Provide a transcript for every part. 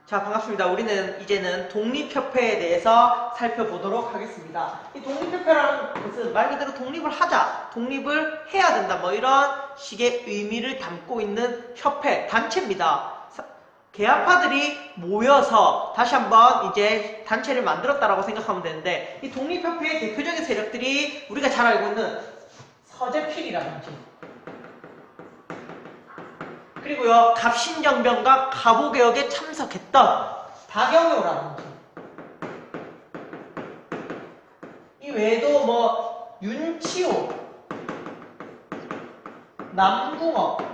자, 반갑습니다. 우리는 이제는 독립협회에 대해서 살펴보도록 하겠습니다. 이 독립협회라는 것은 말 그대로 독립을 하자, 독립을 해야 된다, 뭐 이런 식의 의미를 담고 있는 협회, 단체입니다. 계약파들이 모여서 다시 한번 이제 단체를 만들었다라고 생각하면 되는데, 이 독립협회의 대표적인 세력들이 우리가 잘 알고 있는 서재필이라든지, 그리고요, 갑신정변과 갑오개혁에 참석했던 박영효라든지, 이 외에도 뭐 윤치호, 남궁업,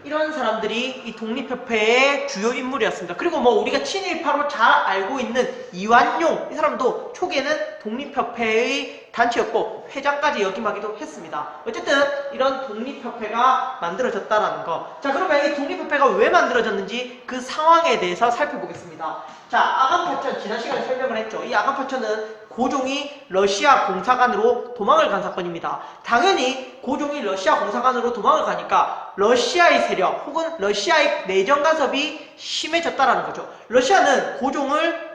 이런 사람들이 이 독립협회의 주요 인물이었습니다. 그리고 뭐 우리가 친일파로 잘 알고 있는 이완용, 이 사람도 초기에는 독립협회의 단체였고 회장까지 역임하기도 했습니다. 어쨌든 이런 독립협회가 만들어졌다라는 거. 자, 그러면 이 독립협회가 왜 만들어졌는지 그 상황에 대해서 살펴보겠습니다. 자, 아간파천, 지난 시간에 설명을 했죠. 이 아간파천은 고종이 러시아 공사관으로 도망을 간 사건입니다. 당연히 고종이 러시아 공사관으로 도망을 가니까 러시아의 세력 혹은 러시아의 내정 간섭이 심해졌다라는 거죠. 러시아는 고종을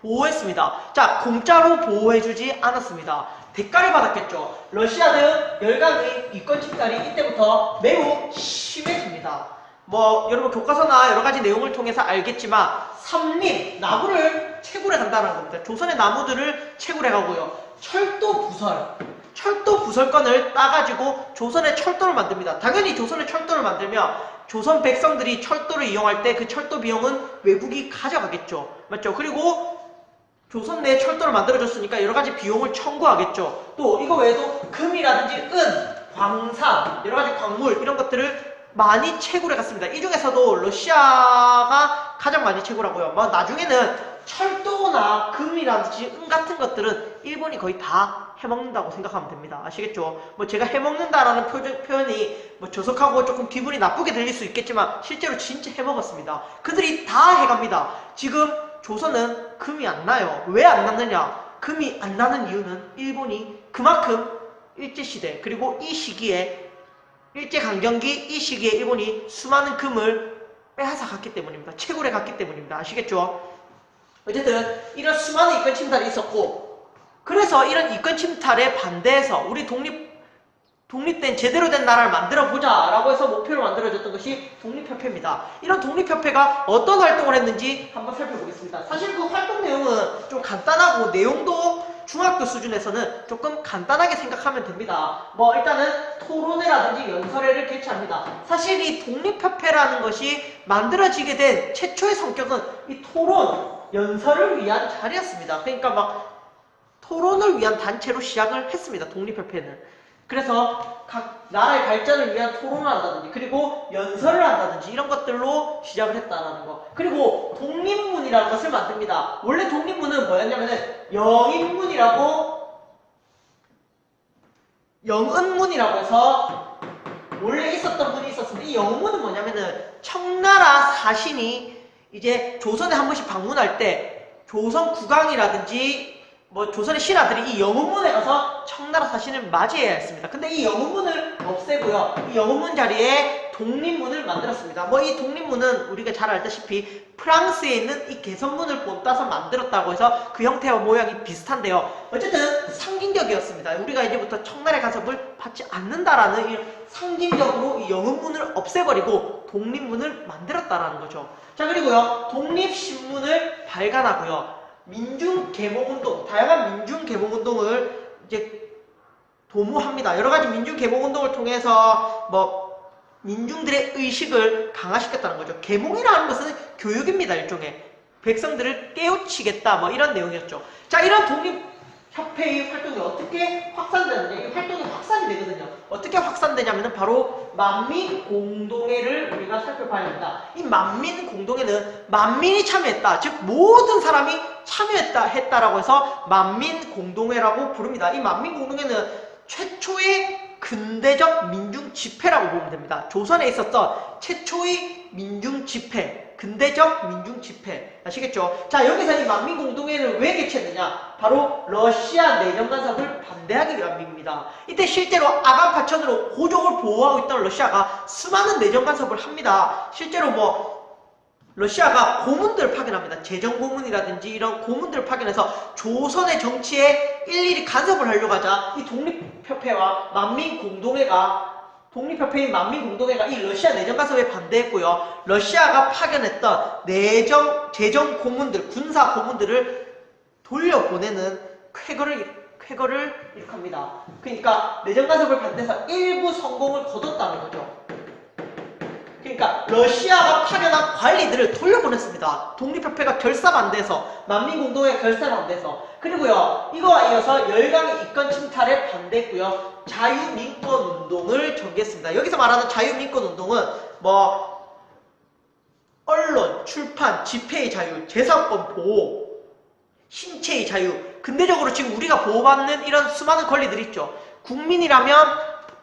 보호했습니다. 자, 공짜로 보호해주지 않았습니다. 대가를 받았겠죠. 러시아는 열강의 이권 침탈이 이때부터 매우 심해집니다. 뭐 여러분 교과서나 여러가지 내용을 통해서 알겠지만 삼림, 나무를 채굴해 간다는 겁니다. 조선의 나무들을 채굴해 가고요. 철도 부설권을 따가지고 조선의 철도를 만듭니다. 당연히 조선의 철도를 만들면 조선 백성들이 철도를 이용할 때 그 철도 비용은 외국이 가져가겠죠. 맞죠? 그리고 조선 내에 철도를 만들어줬으니까 여러가지 비용을 청구하겠죠. 또 이거 외에도 금이라든지 은, 광산, 여러가지 광물 이런 것들을 많이 채굴해 갔습니다. 이 중에서도 러시아가 가장 많이 채굴하고요. 뭐 나중에는 철도나 금이라든지 은 같은 것들은 일본이 거의 다 해먹는다고 생각하면 됩니다. 아시겠죠? 뭐 제가 해먹는다라는 표현이 뭐 저속하고 조금 기분이 나쁘게 들릴 수 있겠지만 실제로 진짜 해먹었습니다. 그들이 다 해갑니다. 지금 조선은 금이 안 나요. 왜 안 났느냐? 금이 안 나는 이유는 일본이 그만큼 일제시대 그리고 이 시기에 일제강점기 이 시기에 일본이 수많은 금을 빼앗아 갔기 때문입니다. 채굴해 갔기 때문입니다. 아시겠죠? 어쨌든 이런 수많은 이권 침탈이 있었고, 그래서 이런 이권 침탈에 반대해서 우리 독립된 제대로 된 나라를 만들어 보자 라고 해서 목표를 만들어졌던 것이 독립협회입니다. 이런 독립협회가 어떤 활동을 했는지 한번 살펴보겠습니다. 사실 그 활동 내용은 좀 간단하고 내용도 중학교 수준에서는 조금 간단하게 생각하면 됩니다. 뭐 일단은 토론회라든지 연설회를 개최합니다. 사실 이 독립협회라는 것이 만들어지게 된 최초의 성격은 이 토론, 연설을 위한 자리였습니다. 그러니까 막 토론을 위한 단체로 시작을 했습니다. 독립협회는. 그래서 각 나라의 발전을 위한 토론을 한다든지 그리고 연설을 한다든지 이런 것들로 시작을 했다는 거. 그리고 독립문이라는 것을 만듭니다. 원래 독립문은 뭐였냐면은 영은문이라고 해서 원래 있었던 문이 있었습니다. 이 영은문은 뭐냐면은 청나라 사신이 이제 조선에 한 번씩 방문할 때 조선 국왕이라든지 뭐 조선의 신하들이 이 영은문에 가서 청나라 사신을 맞이해야 했습니다. 근데 이 영은문을 없애고요. 이 영은문 자리에 독립문을 만들었습니다. 뭐 이 독립문은 우리가 잘 알다시피 프랑스에 있는 이 개선문을 본따서 만들었다고 해서 그 형태와 모양이 비슷한데요. 어쨌든 상징적이었습니다. 우리가 이제부터 청나라의 간섭을 받지 않는다라는 이 상징적으로 이 영은문을 없애버리고 독립문을 만들었다라는 거죠. 자, 그리고요. 독립신문을 발간하고요. 민중개몽운동, 다양한 민중개몽운동을 이제 도모합니다. 여러가지 민중개몽운동을 통해서 뭐 민중들의 의식을 강화시켰다는 거죠. 개몽이라는 것은 교육입니다. 일종의 백성들을 깨우치겠다 뭐 이런 내용이었죠. 자, 이런 독립협회의 활동이 어떻게 확산되느냐, 이 활동이 확산이 되거든요. 어떻게 확산되냐면은 바로 만민공동회를 우리가 살펴봐야 합니다. 이 만민공동회는 만민이 참여했다, 즉 모든 사람이 참여했다라고 해서 만민공동회라고 부릅니다. 이 만민공동회는 최초의 근대적 민중집회라고 보면 됩니다. 조선에 있었던 최초의 민중집회, 근대적 민중집회. 아시겠죠? 자, 여기서 이 만민공동회를 왜 개최했느냐? 바로 러시아 내정 간섭을 반대하기 위함입니다. 이때 실제로 아간 파천으로 고종을 보호하고 있던 러시아가 수많은 내정 간섭을 합니다. 실제로 뭐 러시아가 고문들을 파견합니다. 재정고문이라든지 이런 고문들을 파견해서 조선의 정치에 일일이 간섭을 하려고 하자 이 독립협회와 독립협회인 만민공동회가 이 러시아 내정 간섭에 반대했고요. 러시아가 파견했던 재정 고문들, 군사 고문들을 돌려보내는 쾌거를 일으킵니다. 그러니까 내정 간섭을 반대해서 일부 성공을 거뒀다는 거죠. 그러니까 러시아가 파견한 관리들을 돌려보냈습니다. 독립협회가 결사반대해서, 만민공동회 결사반대해서. 그리고요, 이거와 이어서 열강의 이권 침탈에 반대했고요, 자유민권운동을 전개했습니다. 여기서 말하는 자유민권운동은 뭐 언론, 출판, 집회의 자유, 재산권 보호, 신체의 자유, 근대적으로 지금 우리가 보호받는 이런 수많은 권리들이 있죠. 국민이라면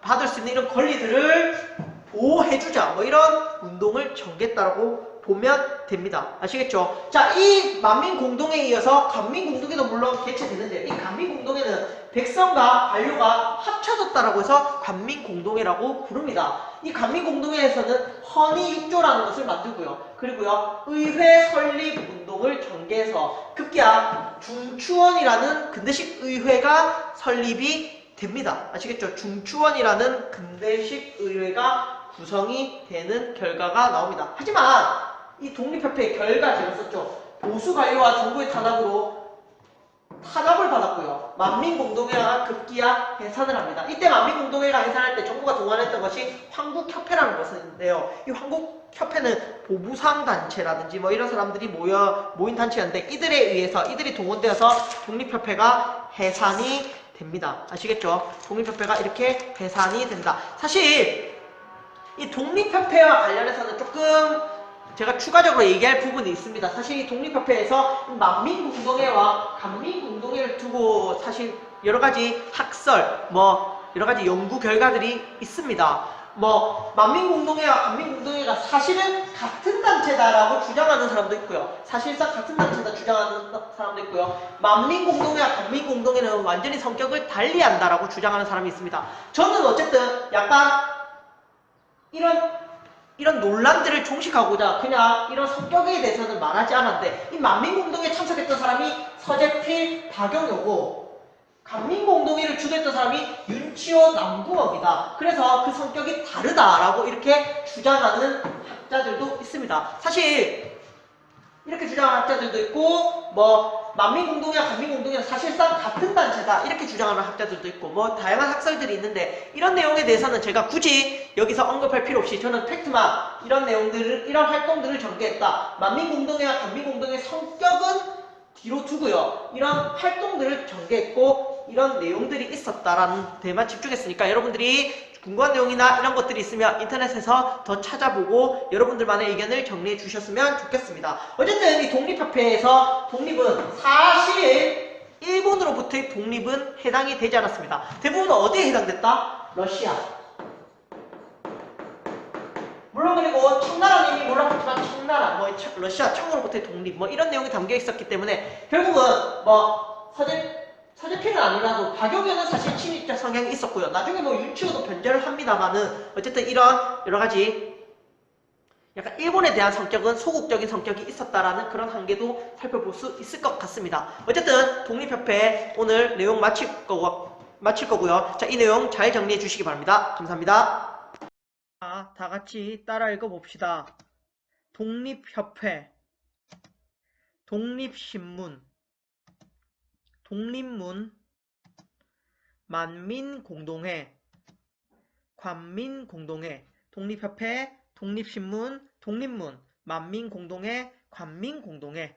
받을 수 있는 이런 권리들을 보호해주자, 뭐 이런 운동을 전개했다라고 보면 됩니다. 아시겠죠? 자, 이 만민공동회에 이어서 관민공동회도 물론 개최되는데, 이 관민공동회는 백성과 관료가 합쳐졌다라고 해서 관민공동회라고 부릅니다. 이 관민공동회에서는 헌의육조라는 것을 만들고요. 그리고요, 의회 설립 운동을 전개해서 급기야 중추원이라는 근대식 의회가 설립이 됩니다. 아시겠죠? 중추원이라는 근대식 의회가 구성이 되는 결과가 나옵니다. 하지만 이 독립협회의 결과지였었죠. 보수 관료와 정부의 탄압으로 탄압을 받았고요. 만민공동회가 급기야 해산을 합니다. 이때 만민공동회가 해산할 때 정부가 동원했던 것이 황국협회라는 것인데요. 이 황국협회는 보부상단체라든지 뭐 이런 사람들이 모인 단체였는데, 이들이 동원되어서 독립협회가 해산이 됩니다. 아시겠죠? 독립협회가 이렇게 해산이 된다. 사실 이 독립협회와 관련해서는 조금 제가 추가적으로 얘기할 부분이 있습니다. 사실 이 독립협회에서 만민공동회와 관민공동회를 두고 사실 여러가지 학설, 뭐 여러가지 연구 결과들이 있습니다. 뭐 만민공동회와 관민공동회가 사실은 같은 단체다라고 주장하는 사람도 있고요, 사실상 같은 단체다 주장하는 사람도 있고요, 만민공동회와 관민공동회는 완전히 성격을 달리한다라고 주장하는 사람이 있습니다. 저는 어쨌든 약간 이런 논란들을 종식하고자 그냥 이런 성격에 대해서는 말하지 않았는데, 이 만민공동회에 참석했던 사람이 서재필, 박영효고, 관민공동회를 주도했던 사람이 윤치호, 남궁옥이다. 그래서 그 성격이 다르다라고 이렇게 주장하는 학자들도 있습니다. 사실 이렇게 주장하는 학자들도 있고, 뭐 만민공동회와 관민공동회는 사실상 같은 단체다 이렇게 주장하는 학자들도 있고, 뭐 다양한 학설들이 있는데, 이런 내용에 대해서는 제가 굳이 여기서 언급할 필요 없이 저는 팩트만 이런 활동들을 전개했다, 만민공동회와 관민공동회의 성격은 뒤로 두고요, 이런 활동들을 전개했고 이런 내용들이 있었다라는 데만 집중했으니까, 여러분들이 궁금한 내용이나 이런 것들이 있으면 인터넷에서 더 찾아보고 여러분들만의 의견을 정리해 주셨으면 좋겠습니다. 어쨌든 이 독립협회에서 독립은 사실 일본으로부터의 독립은 해당이 되지 않았습니다. 대부분 어디에 해당됐다? 러시아. 물론 그리고 청나라는 이미 몰락했지만 청나라, 뭐 러시아 청으로부터의 독립, 뭐 이런 내용이 담겨 있었기 때문에 결국은 뭐 서재필은 아니라도 박영효는 사실 친일적 성향이 있었고요. 나중에 뭐 윤치호도 변절을 합니다만은 어쨌든 이런 여러 가지 약간 일본에 대한 성격은 소극적인 성격이 있었다라는 그런 한계도 살펴볼 수 있을 것 같습니다. 어쨌든 독립협회 오늘 내용 마칠 거고요. 자, 이 내용 잘 정리해 주시기 바랍니다. 감사합니다. 자, 다 같이 따라 읽어봅시다. 독립협회, 독립신문, 독립문, 만민공동회, 관민공동회, 독립협회, 독립신문, 독립문, 만민공동회, 관민공동회.